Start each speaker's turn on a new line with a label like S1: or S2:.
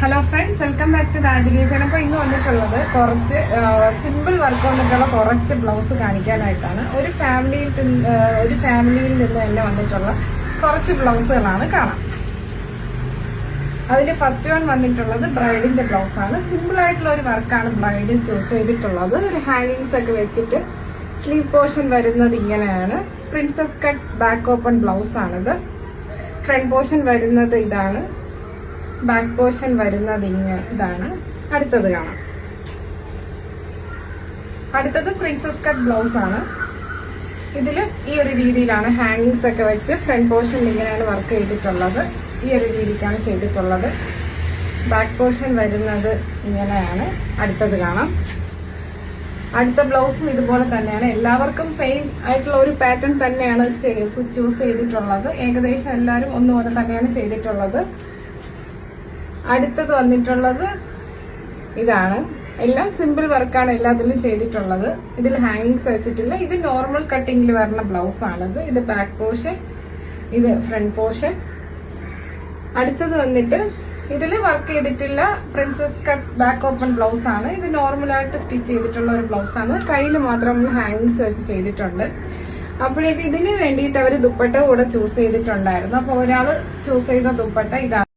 S1: Hello friends, welcome back to ദാജിലീസൺ. അപ്പോൾ ഇന്ന് വന്നിട്ടുള്ളത് കുറച്ച് സിമ്പിൾ വർക്ക് വന്നിട്ടുള്ള കുറച്ച് ബ്ലൗസ് കാണിക്കാനായിട്ടാണ്. ഒരു ഫാമിലിയിൽ നിന്ന് തന്നെ വന്നിട്ടുള്ള കുറച്ച് ബ്ലൗസുകളാണ് കാണാം. അതിൽ ഫസ്റ്റ് വൺ വന്നിട്ടുള്ളത് ബ്രൈഡിന്റെ ബ്ലൗസ് ആണ്. സിമ്പിൾ ആയിട്ടുള്ള ഒരു വർക്കാണ് ബ്രൈഡിൽ ചൂസ് ചെയ്തിട്ടുള്ളത്. ഒരു ഹാങ്ങിങ്സ് ഒക്കെ വെച്ചിട്ട് സ്ലീവ് പോർഷൻ വരുന്നത് ഇങ്ങനെയാണ്. Princess cut back open blouse ആണിത്. ഫ്രണ്ട് പോർഷൻ വരുന്നത് ഇതാണ്, ബാക്ക് പോർഷൻ വരുന്നത് ഇതാണ്. അടുത്തത് കാണാം. അടുത്തത് പ്രിൻസസ് കട്ട് ബ്ലൗസ് ആണ്. ഇതിൽ ഈ ഒരു രീതിയിലാണ് ഹാങ്ങിങ്സ് ഒക്കെ വെച്ച് ഫ്രണ്ട് പോർഷനിൽ ഇങ്ങനെയാണ് വർക്ക് ചെയ്തിട്ടുള്ളത്. ഈ ഒരു രീതിക്കാണ് ചെയ്തിട്ടുള്ളത്. ബാക്ക് പോർഷൻ വരുന്നത് ഇങ്ങനെയാണ്. അടുത്തത് കാണാം. അടുത്ത ബ്ലൗസും ഇതുപോലെ തന്നെയാണ്. എല്ലാവർക്കും സെയിം ആയിട്ടുള്ള ഒരു പാറ്റേൺ തന്നെയാണ് ചൂസ് ചെയ്തിട്ടുള്ളത്. ഏകദേശം എല്ലാവരും ഒന്നുപോലെ തന്നെയാണ് ചെയ്തിട്ടുള്ളത്. അടുത്തത് വന്നിട്ടുള്ളത് ഇതാണ്. എല്ലാം സിമ്പിൾ വർക്കാണ് എല്ലാത്തിലും ചെയ്തിട്ടുള്ളത്. ഇതിൽ ഹാങ്ങിങ്സ് വെച്ചിട്ടില്ല. ഇത് നോർമൽ കട്ടിങ്ങിൽ വരുന്ന ബ്ലൗസ് ആണിത്. ഇത് ബാക്ക് പോർഷൻ, ഇത് ഫ്രണ്ട് പോർഷൻ. അടുത്തത് വന്നിട്ട് ഇതിൽ വർക്ക് ചെയ്തിട്ടില്ല, princess cut back open blouse ആണ്. ഇത് നോർമലായിട്ട് സ്റ്റിച്ച് ചെയ്തിട്ടുള്ള ഒരു ബ്ലൗസ് ആണ്. കയ്യിൽ മാത്രം ഹാങ്ങിങ്സ് വെച്ച് ചെയ്തിട്ടുണ്ട്. അപ്പോഴേക്ക് ഇതിന് വേണ്ടിയിട്ട് അവർ ദുപ്പട്ട കൂടെ ചൂസ് ചെയ്തിട്ടുണ്ടായിരുന്നു. അപ്പോൾ ഒരാൾ ചൂസ് ചെയ്ത ദുപ്പട്ട ഇതാണ്.